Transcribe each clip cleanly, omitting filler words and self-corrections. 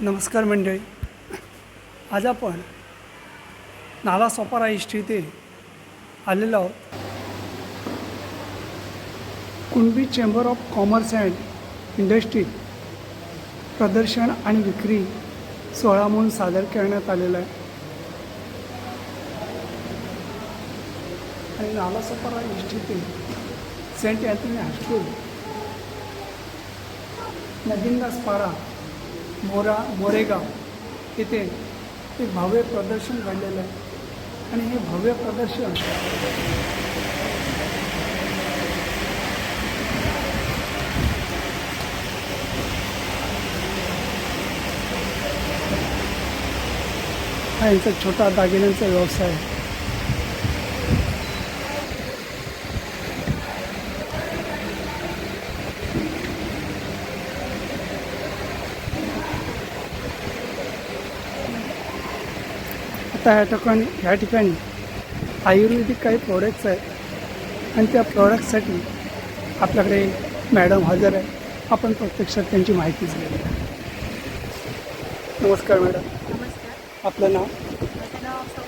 नमस्कार मंडळी. आज आपण नालासोपारा ईस्ट इथे आलेलो आहोत. Kunbi chamber of commerce and industry प्रदर्शन आणि विक्री सोहळा म्हणून सादर करण्यात आलेला आहे. आणि नालासोपारा ईस्ट इथे सेंट अँथनी हायस्कूल, नगिंदासपारा, मोरेगाव येथे एक भव्य प्रदर्शन घडलेलं आहे. आणि हे भव्य प्रदर्शन हा यांचा छोटा दागिन्यांचा व्यवसाय आहे. आता ह्या ठिकाणी आयुर्वेदिक काही प्रोडक्ट्स आहेत आणि त्या प्रोडक्टसाठी आपल्याकडे मॅडम हजर आहे. आपण प्रत्यक्षात त्यांची माहितीच घेऊया. नमस्कार मॅडम. नमस्कार. आपलं नाव? माझं नाव सौ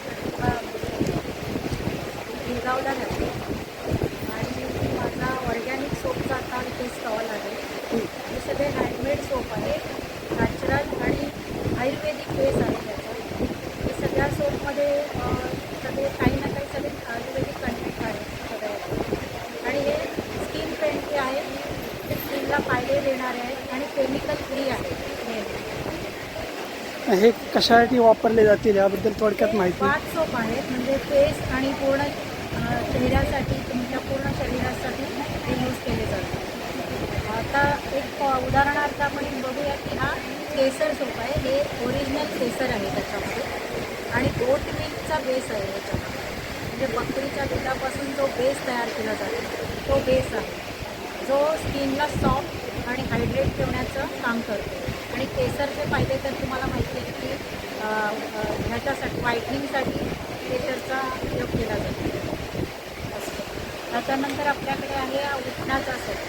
गिरगावला राहते आणि माझा ऑर्गॅनिक सोपचा आता इथे स्टॉल आहे. हे सगळे हँडमेड सोप आहे, नॅचरल आणि आयुर्वेदिक बेस आहे त्याचा. हे सगळ्या सोपमध्ये सगळे काही ना काही सगळे आयुर्वेदिक कंटेंट आहे सगळ्या. आणि हे स्किन फ्रेंडली आहे, ते स्किनला फायदे देणारे आहेत आणि केमिकल फ्री आहे. हे कशासाठी वापरले जातील याबद्दल थोडक्यात माहिती? 5 सोप आहेत, म्हणजे फेस आणि पूर्ण चेहऱ्यासाठी, तुमच्या पूर्ण शरीरासाठी हे यूज केले जातात. आता एक उदाहरणार्थ आपण बघूया की हा केसर सोप आहे. हे ओरिजिनल केसर आहे त्याच्यामध्ये आणि गोट मिल्कचा बेस आहे याच्यामध्ये. म्हणजे बकरीच्या दुधापासून जो बेस तयार केला जातो तो बेस आहे, जो स्किनला सॉफ्ट आणि हायड्रेट ठेवण्याचं काम करतो. आणि केसरचे फायदे तर तुम्हाला माहिती आहे की ह्याच्यासाठी व्हाईटनिंगसाठी केसरचा उपयोग केला जातो. त्याच्यानंतर आपल्याकडे आहे हा उटणाचा सोप.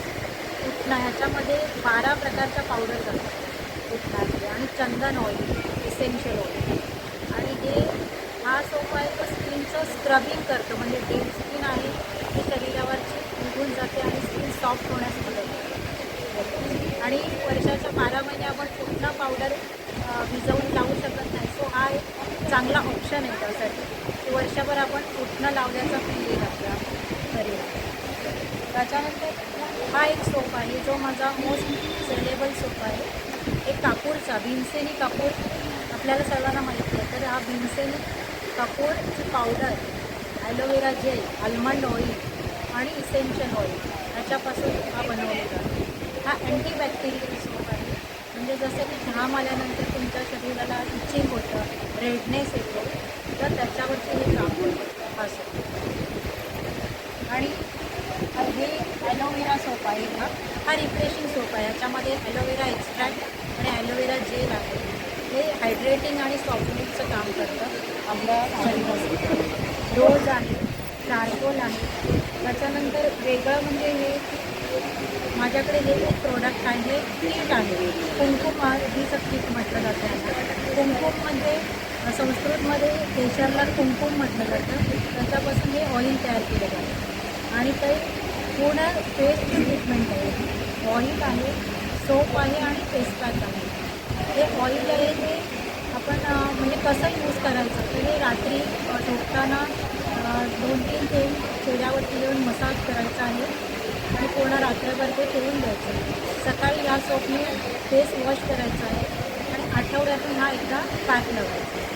उटणा ह्याच्यामध्ये 12 प्रकारच्या पावडर जातात उटणाचे आणि चंदन ऑइल, इसेन्शियल ऑइल. आणि हा सोप आहे तो स्किनचं स्क्रबिंग करतं, म्हणजे डेड स्किन आहे ती शरीरावरची निघून जाते आणि स्किन सॉफ्ट होण्यास मदत करते. आणि वर्षाच्या 12 महिने आपण उटणा पावडर भिजवून लावू शकत नाही. सो हा एक चांगला ऑप्शन आहे त्यासाठी की वर्षभर आपण उटणं लावण्याचा फील येईल आपल्या शरीरात. त्याच्यानंतर हा एक सोप आहे जो माझा मोस्ट सेलेबल सोप आहे. एक कापूरचा भीमसेनी कापूर आपल्याला सर्वांना माहिती आहे. तर हा भीमसेनी कापूरची powder, aloe vera gel, almond oil आणि इसेन्शियल ऑइल ह्याच्यापासून हा बनवला जातो. हा अँटीबॅक्टेरियल सोप आहे. म्हणजे जसं की घाम आल्यानंतर तुमच्या शरीराला इचिंग होतं, रेडनेस येतो, तर त्याच्यावरती हे काम होतं हा सोप. आणि हे ॲलोवेरा सोप आहे. हा रिफ्रेशिंग सोप आहे. याच्यामध्ये ॲलोवेरा एक्स्ट्रॅक्ट आणि ॲलोवेरा जेल आहे. हे हायड्रेटिंग आणि सॉफ्टनिंगचं काम करतं आपल्या शरीरासाठी. रोज आहे, चारकोल आहे. त्याच्यानंतर वेगळं म्हणजे हे माझ्याकडे हे एक प्रोडक्ट आहे, किट आहे. कुमकुम आधीचं किट म्हटलं जातं. कुमकुम म्हणजे संस्कृतमध्ये केशरला कुमकुम म्हटलं जातं. त्याच्यापासून हे ऑइल तयार केलं जातं आणि ते पूर्ण फेसचं ट्रीटमेंट आहे. ऑइल आहे, सोप आहे आणि फेस पॅक आहे. हे ऑइल आहे ते आपण म्हणजे कसं यूज करायचं तर हे रात्री झोपताना 2-3 थेंब चेहऱ्यावरती येऊन मसाज करायचा आहे आणि पूर्ण रात्रभर ते ठेवून द्यायचं. सकाळी ह्या सोपने फेस वॉश करायचा आहे आणि आठवड्यातून हा एकदा पॅक लावायचा.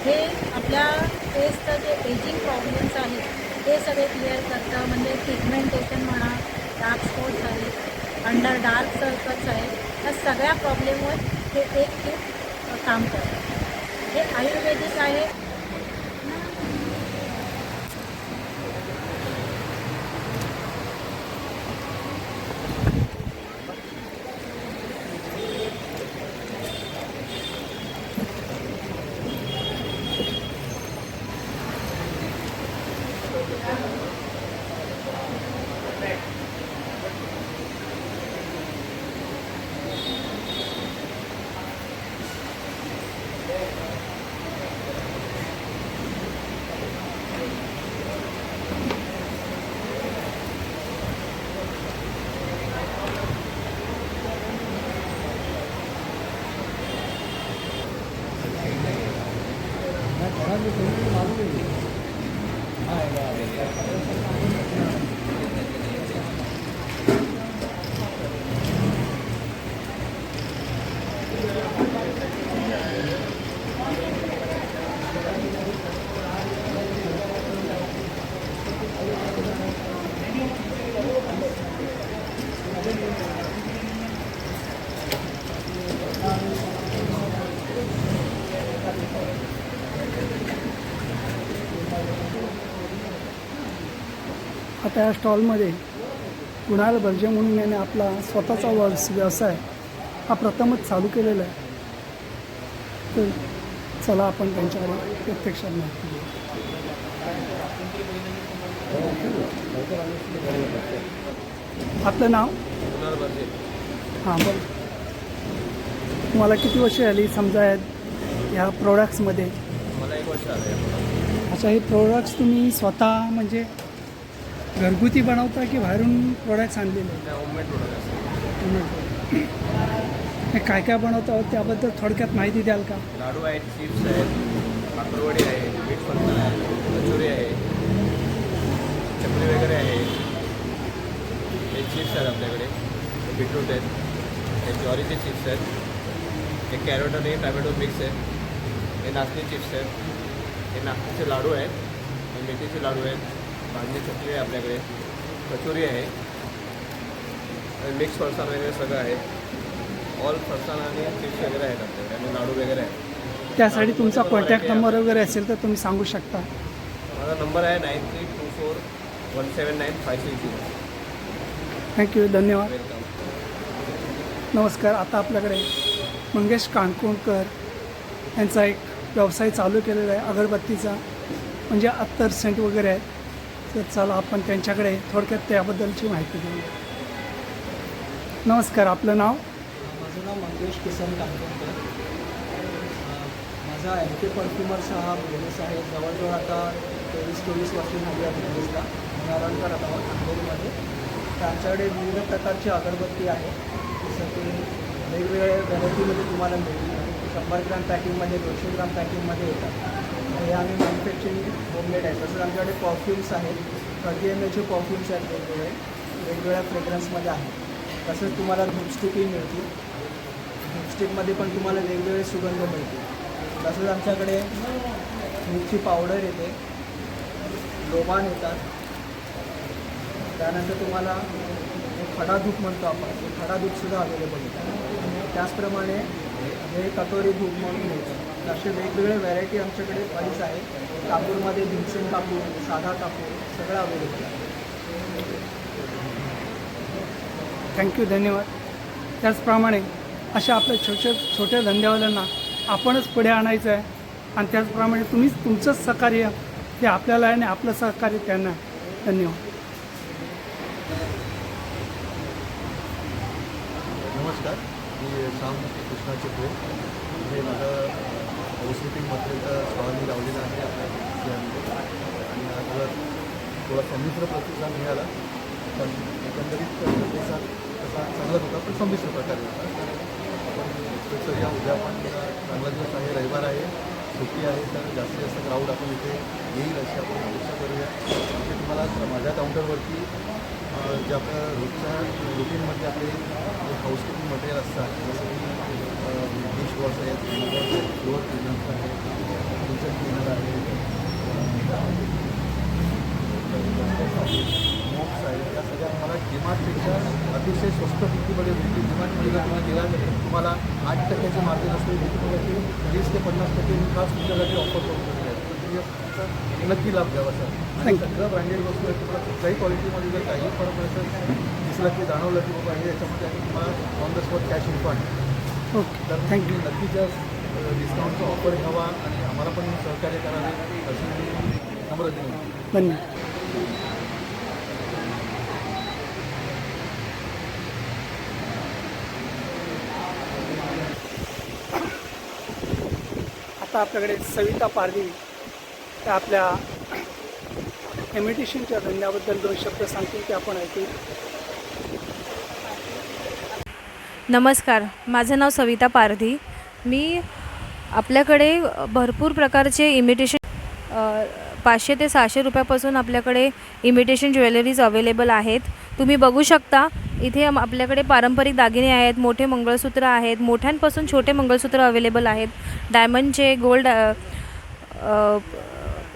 हे आपल्या फेसचं जे एजिंग प्रॉब्लेम्स आहेत ते सगळे क्लिअर करतं. म्हणजे पिगमेंटेशन म्हणा, डार्क स्पॉट्स आहेत, अंडर डार्क सर्कल्स आहेत, या सगळ्या प्रॉब्लेमवर हे एक किट काम करतं. हे आयुर्वेदिक आहे. आता या स्टॉलमध्ये कुणाल बर्जे म्हणून याने आपला स्वतःचा व्यवसाय हा प्रथमच चालू केलेला आहे. तर चला आपण त्यांच्याकडे प्रत्यक्षात माहिती घेऊ. आपलं नाव? कुणाल बर्जे. हां बरं. तुम्हाला किती वर्ष आली समजा ह्या प्रोडक्ट्समध्ये? मला 1 वर्ष आलं आहे. अच्छा, हे प्रोडक्ट्स तुम्ही स्वतः म्हणजे घरगुती बनवता की बाहेरून प्रोडक्ट्स आणलेले? होममेड प्रोडक्ट असते. हे काय काय बनवता आहोत त्याबद्दल थोडक्यात माहिती द्याल का? लाडू आहेत, चिप्स आहेत, भाकरवडी आहे, मीठ फरसाण आहे, कचोरी आहे, चकली वगैरे आहे. हे चिप्स आहेत आपल्याकडे, हे बीटरूट आहेत, हे ज्वारीचे चिप्स आहेत, हे कॅरट आणि टॅमॅटो मिक्स आहे, हे नाचणी चिप्स आहेत, हे नाचणीचे लाडू आहेत, हे मेथीचे लाडू आहेत, भाजणी चकली आहे आपल्याकडे, कचोरी आहे, मिक्स फरसाण वगैरे सगळं आहे. ऑल फरसाण आणि चिप्स वगैरे आहेत आपल्याकडे आणि लाडू वगैरे आहेत. त्यासाठी तुमचा कॉन्टॅक्ट नंबर वगैरे असेल तर तुम्ही सांगू शकता. माझा नंबर आहे 9324179560. थँक्यू, धन्यवाद. वेलकम. नमस्कार. आता आपल्याकडे मंगेश काणकोणकर यांचा एक व्यवसाय चालू केलेला आहे अगरबत्तीचा, म्हणजे अत्तर सेंट वगैरे आहेत. तर चला आपण त्यांच्याकडे थोडक्यात त्याबद्दलची माहिती घेऊ. नमस्कार. आपलं नाव? माझं नाव मंगेश किसन कांदोळकर. माझा MP परफ्युमर्स हा बिझनेस आहे. जवळजवळ आता 23-24 वर्ष झाली आहे बिझनेसला. मी रन करत आहोत नांदेडमध्ये. तर आमच्याकडे विविध प्रकारची अगरबत्ती आहे, जसं की वेगवेगळ्या व्हरायटीमध्ये तुम्हाला मिळतील. 100 ग्राम पॅकिंगमध्ये, 200 ग्राम पॅकिंगमध्ये येतात. हे आम्ही मॅन्युफॅक्चरिंग होममेड आहे. तसंच आमच्याकडे परफ्युम्स आहेत, 30 ml परफ्युम्स आहेत वेगवेगळ्या फ्रेग्रन्समध्ये आहेत. तसंच तुम्हाला धूपस्टिकही मिळतील. धूपस्टिकमध्ये पण तुम्हाला वेगवेगळे सुगंध मिळतील. तसंच आमच्याकडे धूपची पावडर येते, लोबान येतात. त्यानंतर तुम्हाला खडा धूप म्हणतो आपण, ते खडा धूपसुद्धा अवेलेबल येतात. त्याचप्रमाणे हे कटोरी धूप म्हणून मिळतं. असे वेगवेगळे व्हरायटी आमच्याकडे बरीच आहे. कापूरमध्ये भीमसेन कापूर, साधा कापूर सगळं अवेलेबल आहे. थँक्यू, धन्यवाद. त्याचप्रमाणे अशा आपल्या छोट्या धंद्यावाल्यांना आपणच पुढे आणायचं आहे आणि त्याचप्रमाणे तुम्हीच तुमचंच सहकार्य हे आपल्याला आहे आणि आपलं सहकार्य त्यांना आहे. धन्यवाद. नमस्कार, मी श्याम कृष्णा चिपळे. हे माझं हाऊसकीपिंग मटेरियलचा स्टॉल मी लावलेला आहे आपल्या आणि आज थोडा संमिश्र प्रतिसाद मिळाला, पण एकंदरीत प्रतिसाद तसा चांगलाच होता, पण संमिश्र प्रकारे होता. आपण स्पेशल या उद्या पण चांगला दिवस आहे, रविवार आहे, सुट्टी आहे, तर जास्तीत जास्त क्राऊड आपण इथे येईल अशी आपण अपेक्षा करूया. म्हणजे तुम्हाला माझ्या काउंटरवरती जे आपल्या रोजच्या रुटीनमध्ये आपले जे हाऊसकीपिंग मटेरियल असतात, जसं की डिश वॉश आहेत, फ्लोअर क्लिनर्स आहे, किचन क्लिनर आहे, मोप्स आहेत, त्या सगळ्या तुम्हाला डिमार्टपेक्षा अतिशय स्वस्त किमतीमध्ये भेटतील. डिमार्टमध्ये जर तुम्हाला गेला तर तुम्हाला 8% मार्जिन असते, तुम्हाला 30 ते 50% खास तुमच्यासाठी ऑफर करून देणार आहे. तर तुम्ही त्याचा नक्की लाभ घ्यावा सर. आणि सगळं ब्रँडेड वस्तू आहे. तुम्हाला कुठल्याही क्वालिटीमध्ये जर काही फरक असेल दिसला की जाणवलं की बाबा हे याच्यामध्ये आणि तुम्हाला on the spot cash refund. Okay, तर थँक्यू. तुम्ही नक्कीच डिस्काउंटचा ऑफर घ्यावा आणि आम्हाला पण सहकार्य करावे अशी मी नम्र विनंती. धन्यवाद. आता आपल्याकडे सविता पारधी त्या आपल्या इमिटेशनच्या धंद्याबद्दल 2 शब्द सांगतील ते आपण ऐकू. नमस्कार, माझं नाव सविता पारधी. मी आपल्याकडे भरपूर प्रकारचे इमिटेशन 500 ते 600 रुपयापासून आपल्याकडे इमिटेशन ज्वेलरीज अवेलेबल आहेत. तुम्ही बघू शकता इथे आपल्याकडे पारंपरिक दागिने आहेत, मोठे मंगळसूत्र आहेत, मोठ्यांपासून छोटे मंगळसूत्र अवेलेबल आहेत.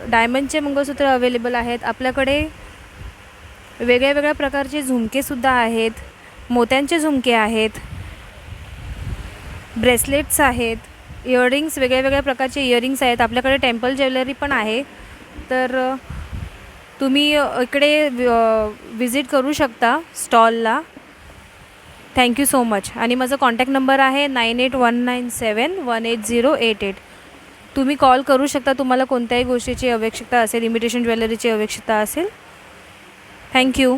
डायमंडचे मंगळसूत्र अवेलेबल आहेत. आपल्याकडे वेगळ्या वेगळ्या प्रकारचे झुमकेसुद्धा आहेत. मोत्यांचे झुमके आहेत, ब्रेसलेट्स आहेत, इयरिंग्स, वेगळ्या वेगळ्या प्रकारचे इयरिंग्स आहेत. आपल्याकडे टेम्पल ज्वेलरी पण आहे. तर तुम्ही इकडे विजिट करू शकता स्टॉलला. Thank you so much. आणि माझा कॉन्टॅक्ट नंबर आहे 9819718088. तुम्ही कॉल करू शकता तुम्हाला कोणत्याही गोष्टीची आवश्यकता असेल, इमिटेशन ज्वेलरीची आवश्यकता असेल. थँक्यू.